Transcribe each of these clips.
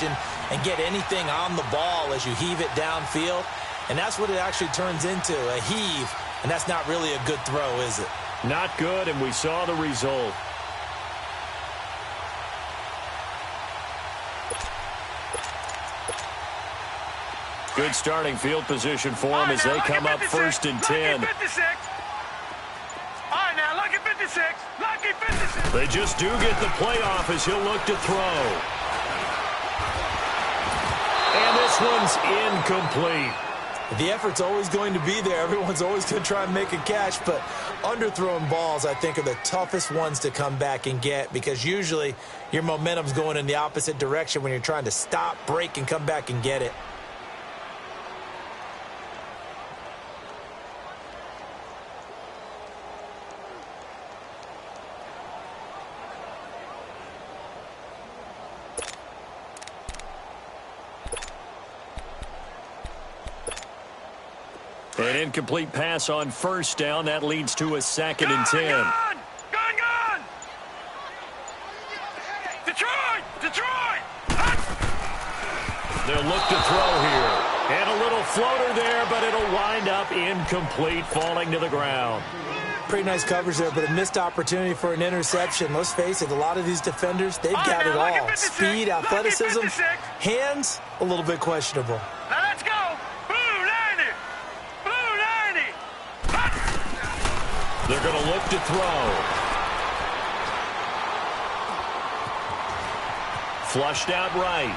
attention and get anything on the ball as you heave it downfield. And that's what it actually turns into, a heave. And that's not really a good throw, is it? Not good, and we saw the result. Good starting field position for them as they come up 1st and 10. Lucky 56. Lucky 56. They just do get the playoff as he'll look to throw. And this one's incomplete. The effort's always going to be there. Everyone's always going to try and make a catch, but underthrown balls, I think, are the toughest ones to come back and get because usually your momentum's going in the opposite direction when you're trying to stop, break, and come back and get it. An incomplete pass on 1st down. That leads to a 2nd and 10. Gone! Detroit! They'll look to throw here. And a little floater there, but it'll wind up incomplete, falling to the ground. Pretty nice coverage there, but a missed opportunity for an interception. Let's face it, a lot of these defenders, they've got it all. Speed, athleticism, hands, a little bit questionable. Now let's go. They're going to look to throw. Flushed out right.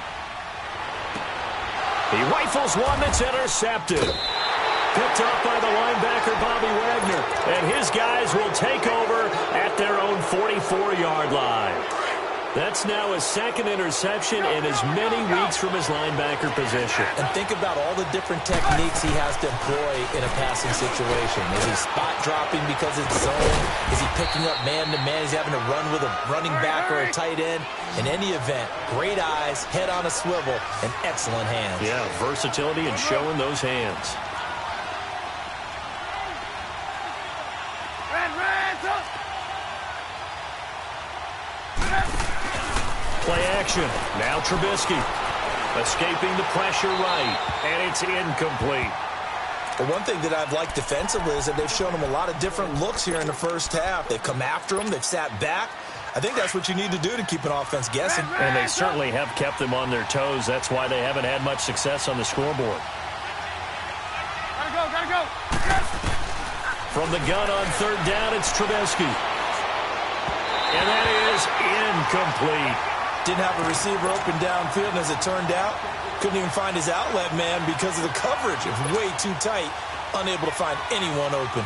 He rifles one that's intercepted. Picked up by the linebacker, Bobby Wagner. And his guys will take over at their own 44-yard line. That's now his 2nd interception in as many weeks from his linebacker position. And think about all the different techniques he has to employ in a passing situation. Is he spot dropping because it's zone? Is he picking up man-to-man? Is he having to run with a running back or a tight end? In any event, great eyes, head on a swivel, and excellent hands. Yeah, versatility and showing those hands. Play action. Now Trubisky. Escaping the pressure right. And it's incomplete. Well, one thing that I've liked defensively is that they've shown him a lot of different looks here in the first half. They've come after him. They've sat back. I think that's what you need to do to keep an offense guessing. And they certainly have kept them on their toes. That's why they haven't had much success on the scoreboard. Gotta go. Yes. From the gun on 3rd down, it's Trubisky. And that is incomplete. Didn't have a receiver open downfield, and as it turned out, couldn't even find his outlet man because of the coverage. It was way too tight, unable to find anyone open.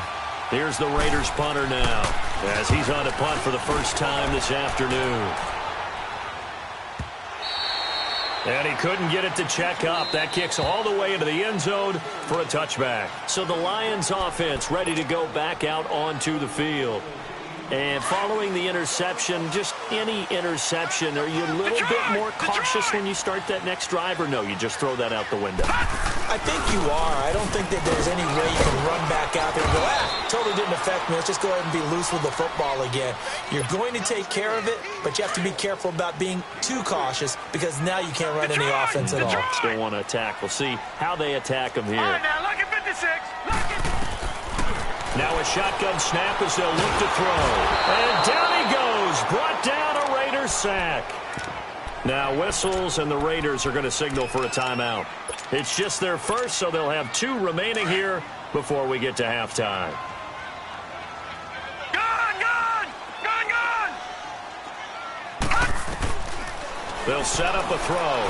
Here's the Raiders punter now, as he's on to punt for the first time this afternoon. And he couldn't get it to check up. That kicks all the way into the end zone for a touchback. So the Lions offense ready to go back out onto the field. And following the interception, just any interception, are you a little bit more cautious when you start that next drive, or no, you just throw that out the window? I think you are. I don't think that there's any way you can run back out there and go, totally didn't affect me. Let's just go ahead and be loose with the football again. You're going to take care of it, but you have to be careful about being too cautious because now you can't run any offense at all. Still want to attack. We'll see how they attack them here. All right, now, lucky 56. Now a shotgun snap as they'll look to throw. And down he goes. Brought down a Raiders sack. Now whistles, and the Raiders are going to signal for a timeout. It's just their first, so they'll have 2 remaining here before we get to halftime. Gone! They'll set up a throw.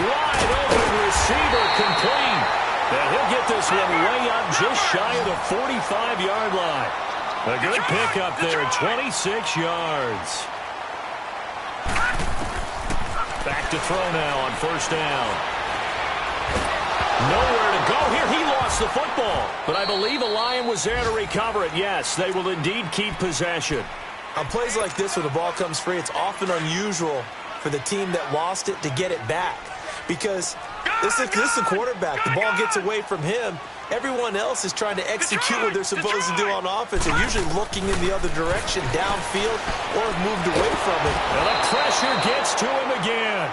Wide open receiver complete. And he'll get this one way up just shy of the 45-yard line. A good pickup there, 26 yards. Back to throw now on 1st down. Nowhere to go here. He lost the football. But I believe a Lion was there to recover it. Yes, they will indeed keep possession. On plays like this where the ball comes free, it's often unusual for the team that lost it to get it back. Because this is the quarterback. The ball gets away from him. Everyone else is trying to execute what they're supposed to do on offense. They're usually looking in the other direction, downfield, or have moved away from it. And the pressure gets to him again.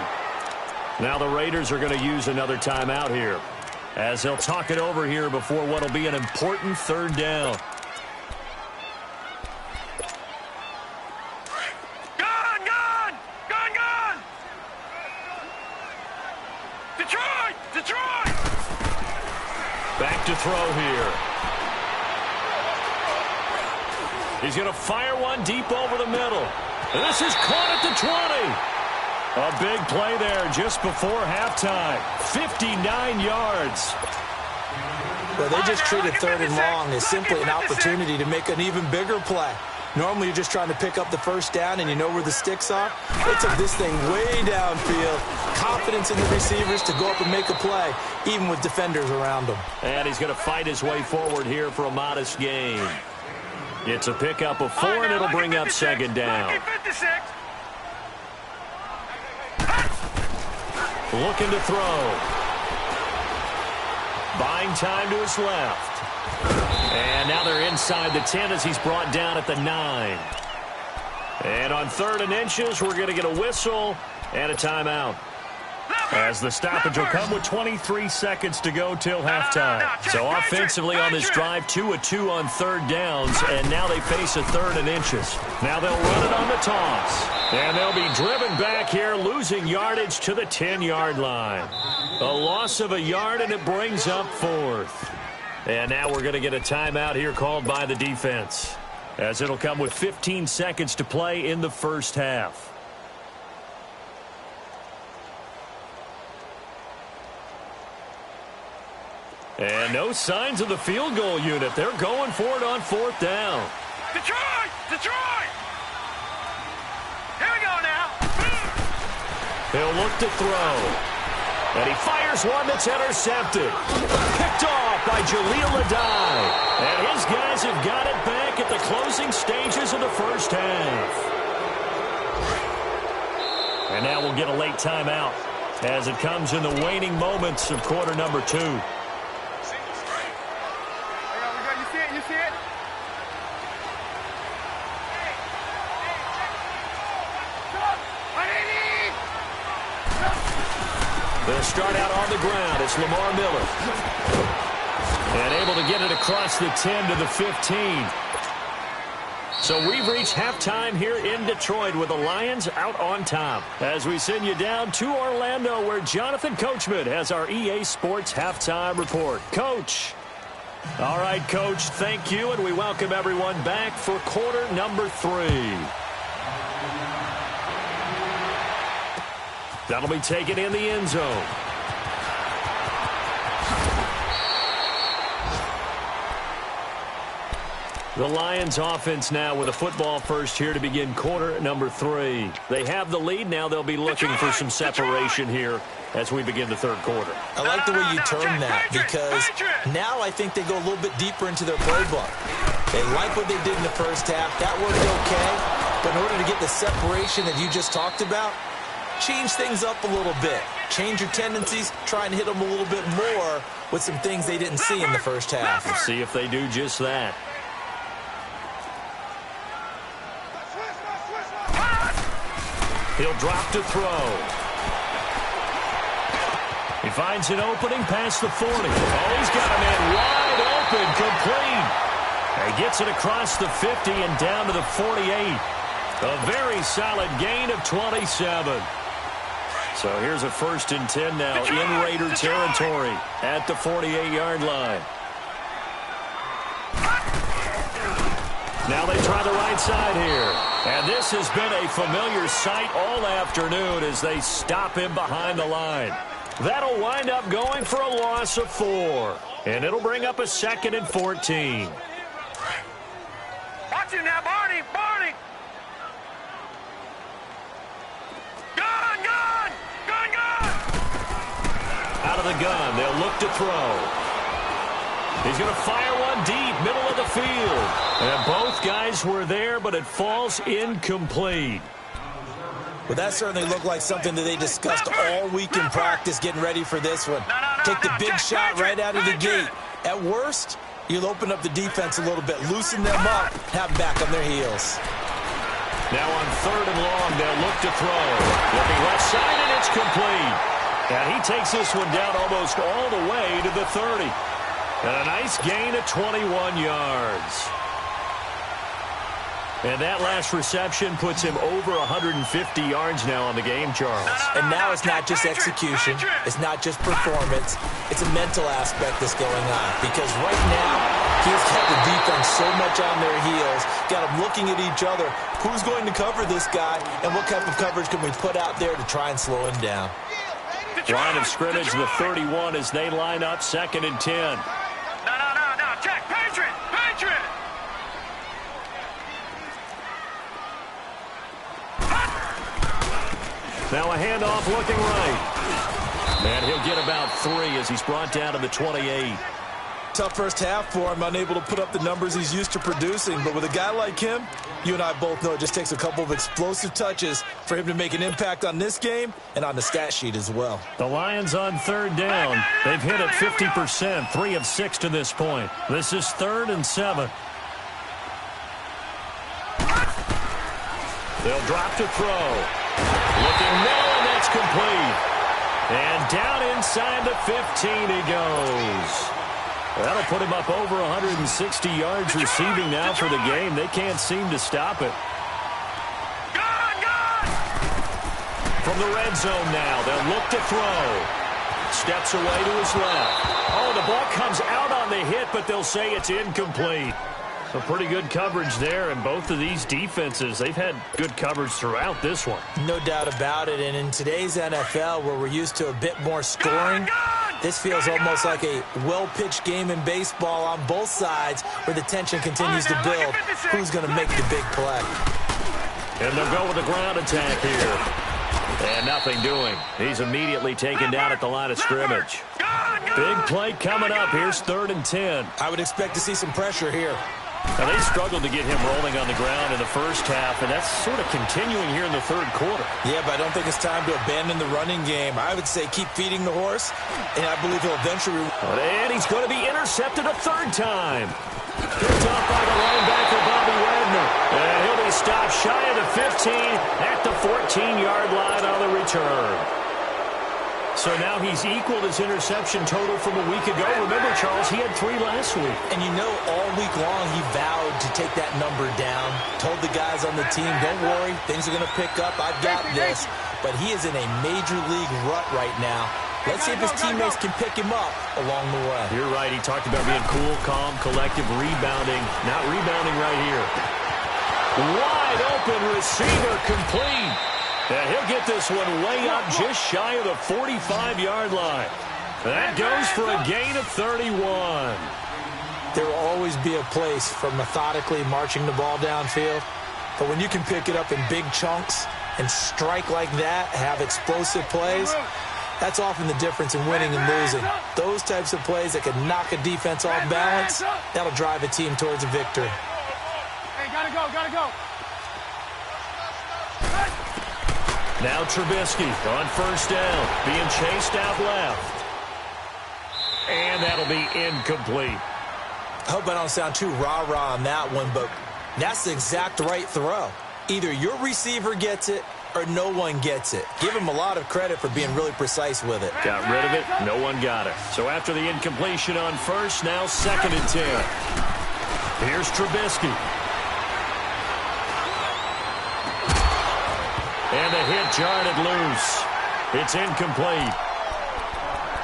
Now the Raiders are going to use another timeout here, as they'll talk it over here before what will be an important third down. Detroit! Back to throw here. He's going to fire one deep over the middle. And this is caught at the 20. A big play there just before halftime. 59 yards. Well, they just treated third and long as simply an opportunity to make an even bigger play. Normally, you're just trying to pick up the first down, and you know where the sticks are. They took this thing way downfield. Confidence in the receivers to go up and make a play, even with defenders around them. And he's going to fight his way forward here for a modest gain. It's a pickup of 4, and it'll bring up second down. Looking to throw. Buying time to his left. And now they're inside the 10 as he's brought down at the 9. And on 3rd and inches, we're going to get a whistle and a timeout, as the stoppage will come with 23 seconds to go till halftime. So offensively on this drive, 2 of 2 on third downs, and now they face a 3rd and inches. Now they'll run it on the toss, and they'll be driven back here, losing yardage to the 10-yard line. A loss of a yard, and it brings up 4th. And now we're going to get a timeout here called by the defense, as it'll come with 15 seconds to play in the first half. And no signs of the field goal unit. They're going for it on 4th down. Detroit! Detroit! Here we go now. He'll look to throw. And he fires one that's intercepted. Picked off by Jaleel Adai. And his guys have got it back at the closing stages of the first half. And now we'll get a late timeout as it comes in the waning moments of quarter number 2. You see it? They'll start out on the ground. It's Lamar Miller. And able to get it across the 10 to the 15. So we've reached halftime here in Detroit with the Lions out on top, as we send you down to Orlando, where Jonathan Coachman has our EA Sports halftime report. Coach. All right, Coach, thank you, and we welcome everyone back for quarter number 3. That'll be taken in the end zone. The Lions offense now with a football first here to begin quarter number 3. They have the lead. Now they'll be looking for some separation here as we begin the third quarter. I like the way you term that, because now I think they go a little bit deeper into their playbook. They like what they did in the first half. That worked okay. But in order to get the separation that you just talked about, change things up a little bit. Change your tendencies. Try and hit them a little bit more with some things they didn't see in the first half. We'll see if they do just that. He'll drop to throw. He finds an opening past the 40. Oh, he's got a man wide open, complete. He gets it across the 50 and down to the 48. A very solid gain of 27. So here's a 1st and 10 now in Raider territory at the 48-yard line. Now they try the right side here. And this has been a familiar sight all afternoon as they stop him behind the line. That'll wind up going for a loss of 4. And it'll bring up a 2nd and 14. Watch him now, Barney! Barney! Gun! Gun! Gun! Gun! Out of the gun, they'll look to throw. He's going to fire one deep, middle of the field. And both guys were there, but it falls incomplete. Well, that certainly looked like something that they discussed all week in practice getting ready for this one. Take the big shot right out of the gate. At worst, you'll open up the defense a little bit, loosen them up, have them back on their heels. Now on 3rd and long, they'll look to throw. Looking left side, and it's complete. And he takes this one down almost all the way to the 30. And a nice gain of 21 yards. And that last reception puts him over 150 yards now on the game, Charles. And now it's not just execution. It's not just performance. It's a mental aspect that's going on. Because right now, he's got the defense so much on their heels, got them looking at each other. Who's going to cover this guy, and what type of coverage can we put out there to try and slow him down? Line of scrimmage, the 31 as they line up 2nd and 10. No. Check. Patriot. Now a handoff looking right. And he'll get about 3 as he's brought down to the 28. Tough first half for him, unable to put up the numbers he's used to producing. But with a guy like him, you and I both know it just takes a couple of explosive touches for him to make an impact on this game and on the stat sheet as well. The Lions on 3rd down. They've hit it 50%, 3 of 6 to this point. This is 3rd and 7. They'll drop to throw. Looking now, and that's complete. And down inside the 15 he goes. That'll put him up over 160 yards receiving now for the game. They can't seem to stop it. From the red zone now, they'll look to throw. Steps away to his left. Oh, the ball comes out on the hit, but they'll say it's incomplete. Some pretty good coverage there, and both of these defenses, they've had good coverage throughout this one. No doubt about it, and in today's NFL, where we're used to a bit more scoring, this feels almost like a well-pitched game in baseball on both sides, where the tension continues to build. Who's going to make the big play? And they'll go with a ground attack here. And nothing doing. He's immediately taken down at the line of scrimmage. Big play coming up. Here's 3rd and 10. I would expect to see some pressure here. Now, they struggled to get him rolling on the ground in the first half, and that's sort of continuing here in the 3rd quarter. Yeah, but I don't think it's time to abandon the running game. I would say keep feeding the horse, and I believe he'll eventually... And he's going to be intercepted a 3rd time. Picked off by the linebacker, Bobby Wagner. And he'll be stopped shy of the 15 at the 14-yard line on the return. So now he's equaled his interception total from a week ago. Remember, Charles, he had 3 last week. And you know, all week long he vowed to take that number down. Told the guys on the team, don't worry, things are going to pick up. I've got this. But he is in a major league rut right now. Let's see if his teammates can pick him up along the way. You're right. He talked about being cool, calm, collective, rebounding. Not rebounding right here. Wide open receiver, complete. And he'll get this one way up just shy of the 45-yard line. That goes for a gain of 31. There will always be a place for methodically marching the ball downfield. But when you can pick it up in big chunks and strike like that, have explosive plays, that's often the difference in winning and losing. Those types of plays that can knock a defense off balance, that'll drive a team towards a victory. Hey, gotta go. Now Trubisky on 1st down, being chased out left. And that'll be incomplete. I hope I don't sound too rah-rah on that one, but that's the exact right throw. Either your receiver gets it or no one gets it. Give him a lot of credit for being really precise with it. Got rid of it, no one got it. So after the incompletion on 1st, now 2nd and 10. Here's Trubisky. And the hit jarred it loose. It's incomplete.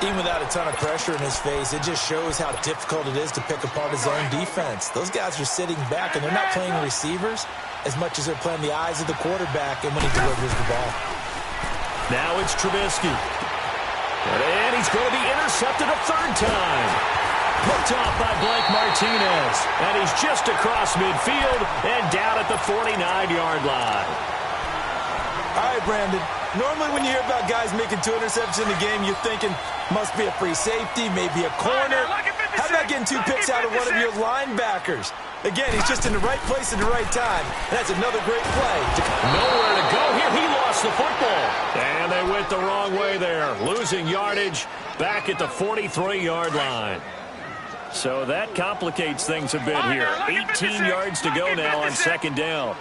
Even without a ton of pressure in his face, it just shows how difficult it is to pick apart his own defense. Those guys are sitting back, and they're not playing receivers as much as they're playing the eyes of the quarterback and when he delivers the ball. Now it's Trubisky. And he's going to be intercepted a 3rd time. Hooked off by Blake Martinez. And he's just across midfield and down at the 49-yard line. All right, Brandon. Normally when you hear about guys making 2 interceptions in the game, you're thinking must be a free safety, maybe a corner. How about getting 2 picks out of one of your linebackers? Again, he's just in the right place at the right time. That's another great play. Nowhere to go here. He lost the football. And they went the wrong way there. Losing yardage back at the 43-yard line. So that complicates things a bit here. 18 yards to go now on second down.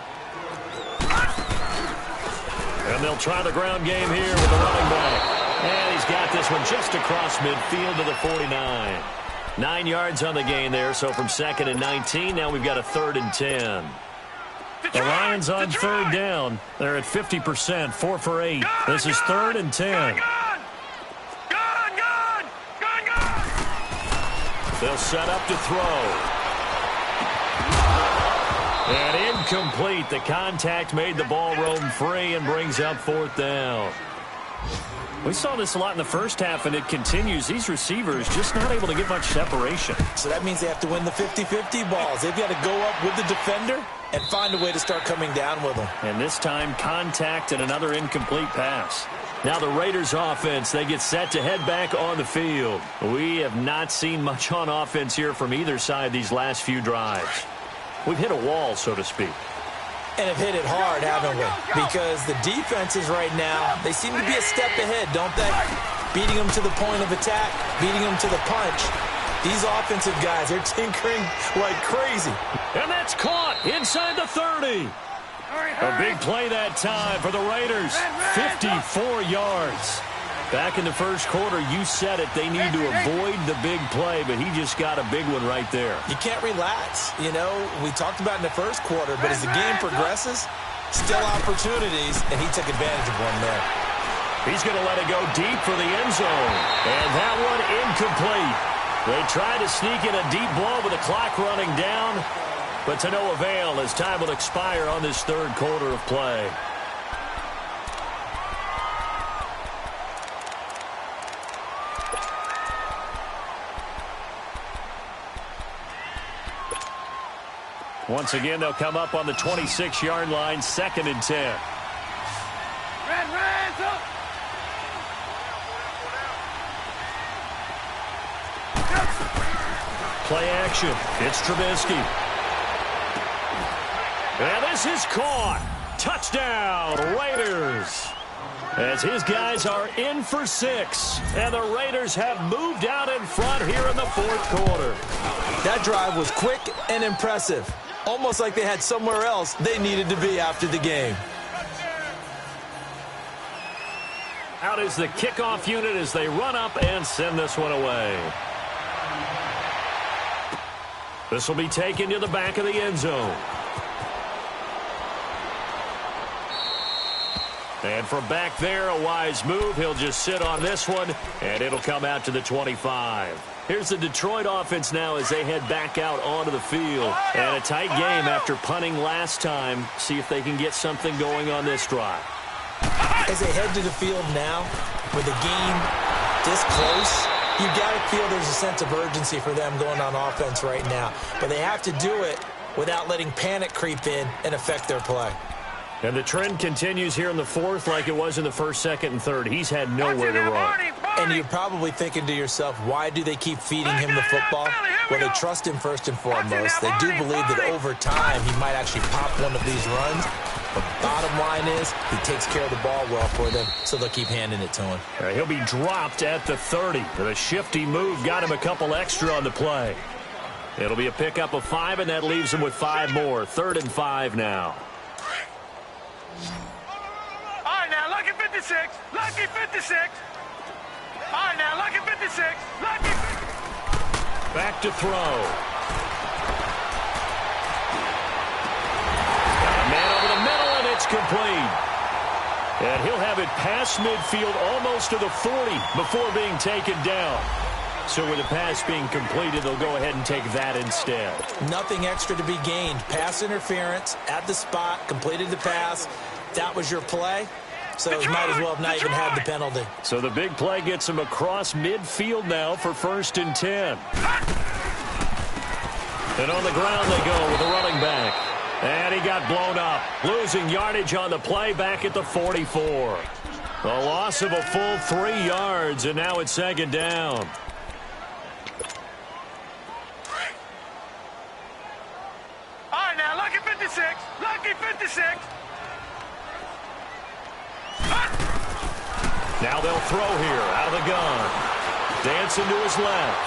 And they'll try the ground game here with the running back. And he's got this one just across midfield to the 49. 9 yards on the gain there, so from 2nd and 19, now we've got a 3rd and 10. The Lions on 3rd down. They're at 50%, 4 for 8. This is 3rd and 10. They'll set up to throw. And incomplete. The contact made the ball roam free and brings up 4th down. We saw this a lot in the first half, and it continues. These receivers just not able to get much separation. So that means they have to win the 50-50 balls. They've got to go up with the defender and find a way to start coming down with them. And this time, contact and another incomplete pass. Now the Raiders offense, they get set to head back on the field. We have not seen much on offense here from either side these last few drives. We've hit a wall, so to speak. And have hit it hard, haven't we? Because the defenses right now, they seem to be a step ahead, don't they? Beating them to the point of attack, beating them to the punch. These offensive guys, they're tinkering like crazy. And that's caught inside the 30. A big play that time for the Raiders. 54 yards. Back in the first quarter, you said it, they need to avoid the big play, but he just got a big one right there. You can't relax. You know, we talked about in the first quarter, but as the game progresses, still opportunities, and he took advantage of one there. He's going to let it go deep for the end zone. And that one incomplete. They tried to sneak in a deep ball with the clock running down, but to no avail as time will expire on this 3rd quarter of play. Once again, they'll come up on the 26-yard line, 2nd and 10. Play action. It's Trubisky. And this is caught. Touchdown, Raiders. As his guys are in for 6. And the Raiders have moved out in front here in the 4th quarter. That drive was quick and impressive. Almost like they had somewhere else they needed to be after the game. Out is the kickoff unit as they run up and send this one away. This will be taken to the back of the end zone. And from back there, a wise move. He'll just sit on this one, and it'll come out to the 25. Here's the Detroit offense now as they head back out onto the field. And a tight game after punting last time. See if they can get something going on this drive. As they head to the field now, with the game this close, you got to feel there's a sense of urgency for them going on offense right now. But they have to do it without letting panic creep in and affect their play. And the trend continues here in the 4th like it was in the 1st, 2nd, and 3rd. He's had nowhere to run. And you're probably thinking to yourself, why do they keep feeding him the football? Well, they trust him first and foremost. They do believe that over time he might actually pop one of these runs. But bottom line is he takes care of the ball well for them, so they'll keep handing it to him. He'll be dropped at the 30. The shifty move got him a couple extra on the play. It'll be a pickup of 5, and that leaves him with 5 more. 3rd and 5 now. All right, now, lucky 56. Lucky 56. All right, now, lucky 56. Lucky 56. Back to throw. Man over the middle, and it's complete. And he'll have it past midfield almost to the 40 before being taken down. So with the pass being completed, they'll go ahead and take that instead. Nothing extra to be gained. Pass interference at the spot, completed the pass. That was your play. So you might as well have not even had the penalty. So the big play gets him across midfield now for 1st and 10. And on the ground they go with the running back. And he got blown up, losing yardage on the play back at the 44. A loss of a full 3 yards, and now it's 2nd down. All right, now, lucky 56. Lucky 56. Now they'll throw here out of the gun. Dancing to his left.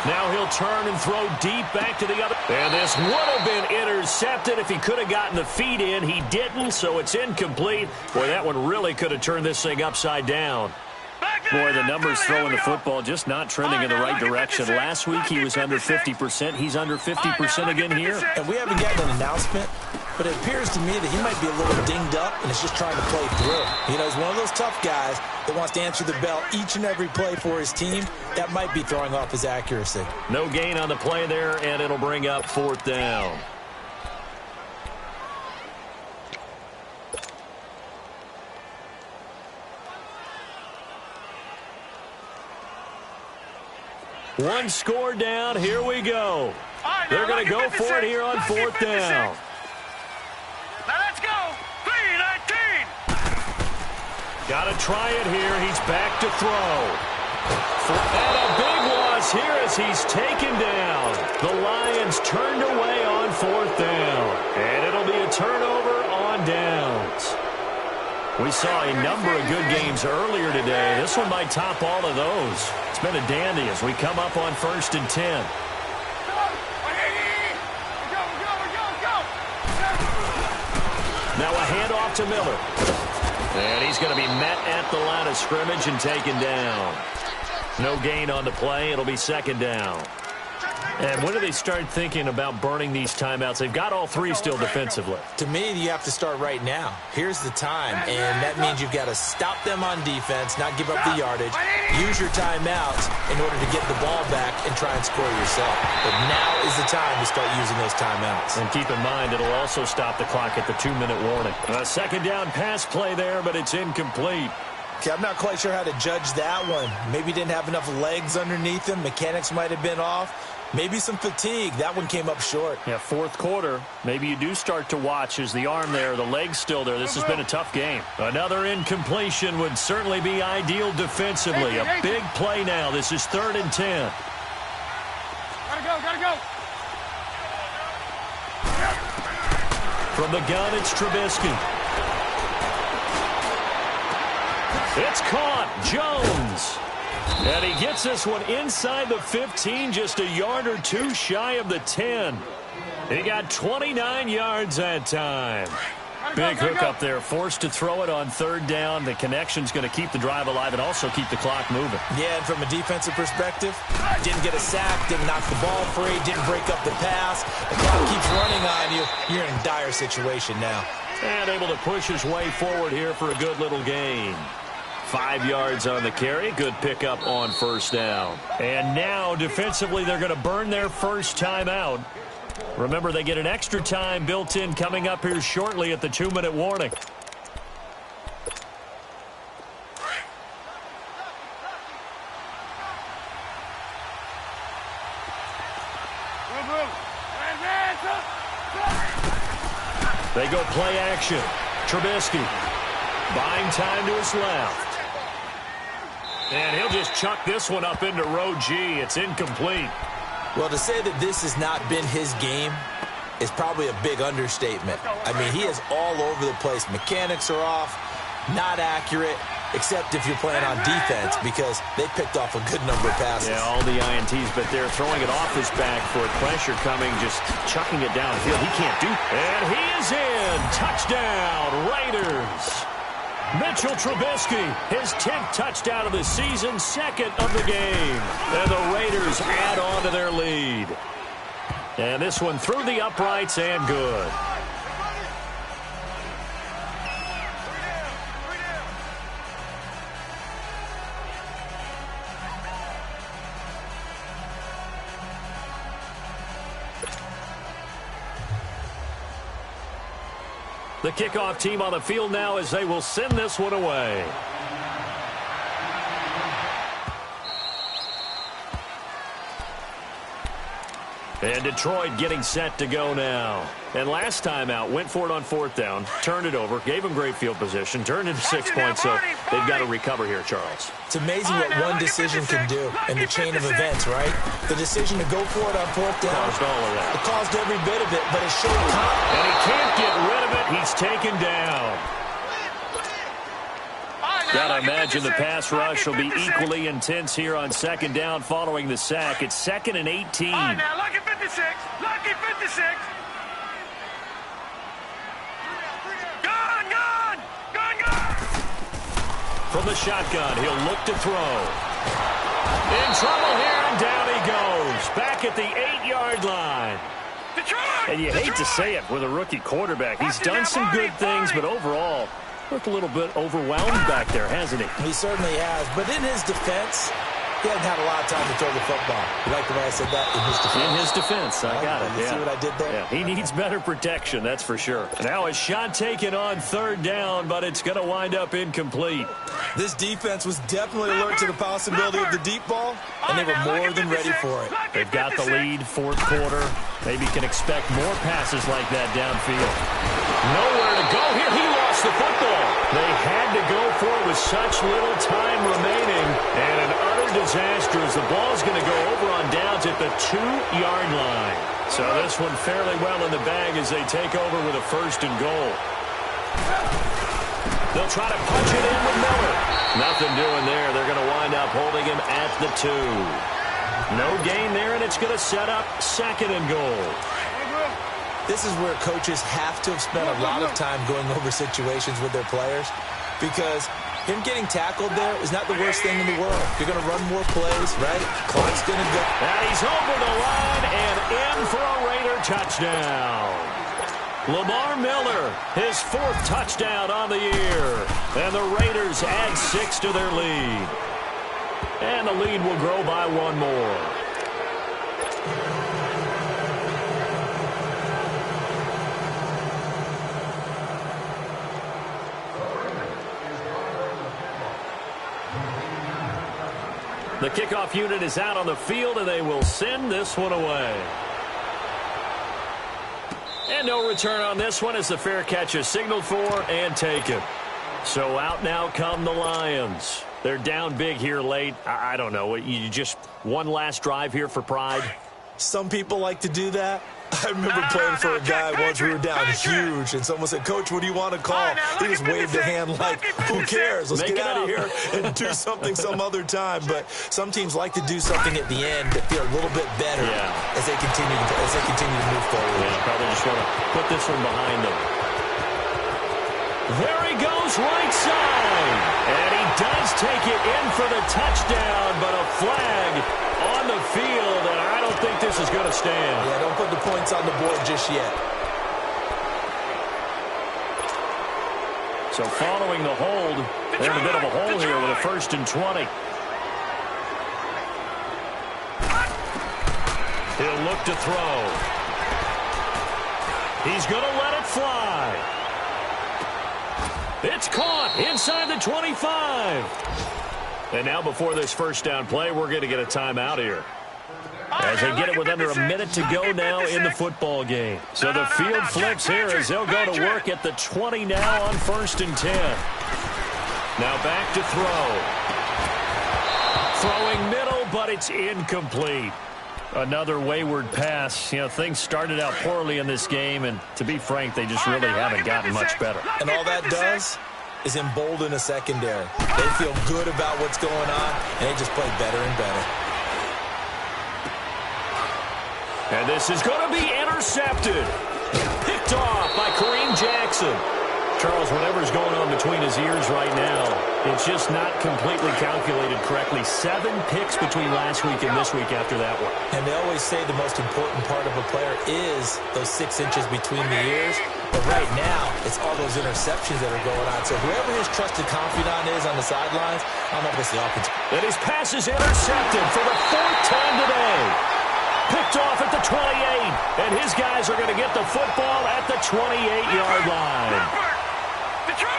Now he'll turn and throw deep back to the other. And this would have been intercepted if he could have gotten the feet in. He didn't, so it's incomplete. Boy, that one really could have turned this thing upside down. Boy, the numbers throwing the football just not trending in the right direction. Last week he was under 50%. He's under 50% again here. And we haven't gotten an announcement, but it appears to me that he might be a little dinged up and is just trying to play through. You know, he's one of those tough guys that wants to answer the bell each and every play for his team. That might be throwing off his accuracy. No gain on the play there, and it'll bring up 4th down. One score down. Here we go. They're going to go for it here on 4th down. Now let's go. 3-19. Got to try it here. He's back to throw. And a big loss here as he's taken down. The Lions turned away on 4th down. And it'll be a turnover on downs. We saw a number of good games earlier today. This one might top all of those. It's been a dandy as we come up on 1st and 10. Now a handoff to Miller. And he's going to be met at the line of scrimmage and taken down. No gain on the play. It'll be 2nd down. And when do they start thinking about burning these timeouts? They've got all 3 still defensively. To me, you have to start right now. Here's the time, and that means you've got to stop them on defense, not give up the yardage, use your timeouts in order to get the ball back and try and score yourself. But now is the time to start using those timeouts. And keep in mind, it'll also stop the clock at the 2-minute warning. A 2nd down pass play there, but it's incomplete. Okay, I'm not quite sure how to judge that one. Maybe didn't have enough legs underneath him. Mechanics might have been off. Maybe some fatigue. That one came up short. Yeah, 4th quarter. Maybe you do start to watch as the arm there, the leg's still there. This has been a tough game. Another incompletion would certainly be ideal defensively. A big play now. This is 3rd and 10. Gotta go. From the gun, it's Trubisky. It's caught. Jones. And he gets this one inside the 15, just a yard or 2 shy of the 10. He got 29 yards that time. Big hook up there, forced to throw it on 3rd down. The connection's going to keep the drive alive and also keep the clock moving. Yeah, and from a defensive perspective, didn't get a sack, didn't knock the ball free, didn't break up the pass. The clock keeps running on you. You're in a dire situation now. And able to push his way forward here for a good little gain. 5 yards on the carry. Good pickup on 1st down. And now, defensively, they're going to burn their first timeout. Remember, they get an extra time built in coming up here shortly at the 2-minute warning. They go play action. Trubisky buying time to his left. And he'll just chuck this one up into row G. It's incomplete. Well, to say that this has not been his game is probably a big understatement. I mean, he is all over the place. Mechanics are off, not accurate, except if you're playing on defense because they picked off a good number of passes. Yeah, all the INTs, but they're throwing it off his back for pressure coming, just chucking it downfield. He can't do. And he is in. Touchdown, Raiders. Mitchell Trubisky, his 10th touchdown of the season, 2nd of the game. And the Raiders add on to their lead. And this one through the uprights and good. The kickoff team on the field now as they will send this one away. And Detroit getting set to go now. And last time out, went for it on 4th down, turned it over, gave them great field position, turned into 6 points, so they've got to recover here, Charles. It's amazing what one decision can do in the chain of events, right? The decision to go for it on 4th down. Caused all of that. It caused every bit of it, but it showed confidence. And he can't get rid of it. He's taken down. Gotta imagine the pass rush will be equally intense here on second down following the sack. It's 2nd and 18. All right, now, lucky 56. Lucky 56. Gone, gone. Gone, gone. From the shotgun, he'll look to throw. In trouble here, and down he goes. Back at the 8-yard line. Detroit. And you hate to say it with a rookie quarterback. He's done some good things, but overall, looked a little bit overwhelmed back there, hasn't he? He certainly has. But in his defense, he hasn't had a lot of time to throw the football. You like the way I said that? In his defense. In his defense, I got it. You see what I did there? Yeah, he needs better protection, that's for sure. Now a shot taken on 3rd down, but it's going to wind up incomplete. This defense was definitely alert to the possibility of the deep ball, and they were more than ready for it. They've got the lead, 4th quarter. Maybe can expect more passes like that downfield. Nowhere to go here. He lost the football. They had to go for it with such little time remaining. And an utter disaster as the ball's going to go over on downs at the 2-yard line. So this one fairly well in the bag as they take over with a 1st and goal. They'll try to punch it in with Miller. Nothing doing there. They're going to wind up holding him at the 2. No gain there, and it's going to set up 2nd and goal. This is where coaches have to have spent a lot of time going over situations with their players, because him getting tackled there is not the worst thing in the world. You're going to run more plays, right? Clock's going to go. And he's over the line and in for a Raider touchdown. Lamar Miller, his 4th touchdown on the year. And the Raiders add 6 to their lead. And the lead will grow by 1 more. The kickoff unit is out on the field, and they will send this one away. And no return on this one as the fair catch is signaled for and taken. So out now come the Lions. They're down big here late. I don't know. You just one last drive here for pride? Some people like to do that. I remember playing for a guy once. We were down huge, and someone said, "Coach, what do you want to call?" He just waved a hand like, "Who cares? Let's get out of here and do something some other time." But some teams like to do something at the end that feel a little bit better as they continue to move forward. Yeah, probably just want to put this one behind them. There he goes, right side, and he does take it in for the touchdown, but a flag on the field, and I don't think this is going to stand. Yeah, don't put the points on the board just yet. So following the hold, they're in a bit of a hole here with a 1st and 20. He'll look to throw. He's going to let it fly. It's caught inside the 25. And now before this 1st down play, we're going to get a timeout here. As they get it with under a minute to go now in the football game. So the field flips here as they'll go to work at the 20 now on 1st and 10. Now back to throw. Throwing middle, but it's incomplete. Another wayward pass. You know, things started out poorly in this game, and to be frank, they just really haven't gotten much better. And all that does is embolden a secondary. They feel good about what's going on, and they just play better and better. And this is going to be intercepted. Picked off by Kareem Jackson. Charles, whatever's going on between his ears right now, it's just not completely calculated correctly. 7 picks between last week and this week after that one. And they always say the most important part of a player is those 6 inches between the ears. But right now, it's all those interceptions that are going on. So whoever his trusted confidant is on the sidelines, I don't know if it's the offense. And his pass is intercepted for the 4th time today. Picked off at the 28. And his guys are going to get the football at the 28-yard line.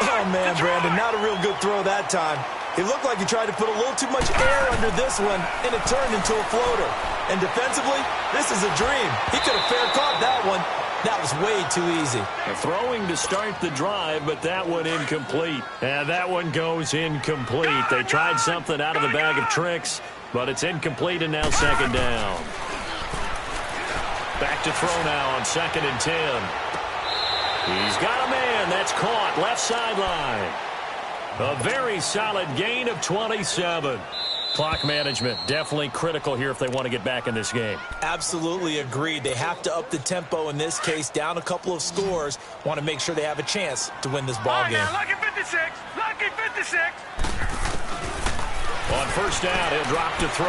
Oh, man, Brandon, not a real good throw that time. It looked like he tried to put a little too much air under this one, and it turned into a floater. And defensively, this is a dream. He could have fair caught that one. That was way too easy. Throwing to start the drive, but that one incomplete. And that one goes incomplete. They tried something out of the bag of tricks, but it's incomplete, and now 2nd down. Back to throw now on 2nd and 10. He's got a man. That's caught. Left sideline. A very solid gain of 27. Clock management, definitely critical here if they want to get back in this game. Absolutely agreed. They have to up the tempo in this case, down a couple of scores. Want to make sure they have a chance to win this ball game. Now, lucky 56. Lucky 56. On first down, he'll drop to throw.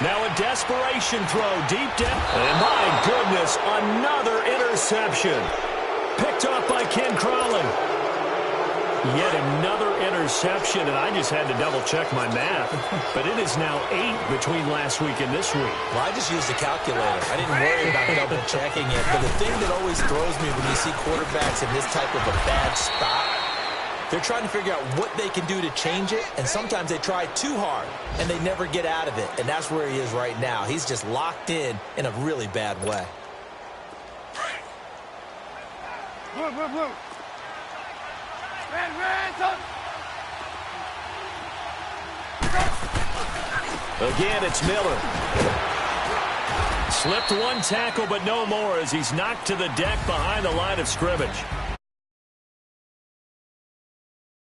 Now a desperation throw, deep down. And my goodness, another interception. Picked off by Ken Crawley. Yet another interception, and I just had to double-check my math. But it is now 8 between last week and this week. Well, I just used the calculator. I didn't worry about double-checking it. But the thing that always throws me when you see quarterbacks in this type of a bad spot, they're trying to figure out what they can do to change it, and sometimes they try too hard, and they never get out of it. And that's where he is right now. He's just locked in a really bad way. Blue. Again, it's Miller. Slipped one tackle, but no more as he's knocked to the deck behind the line of scrimmage.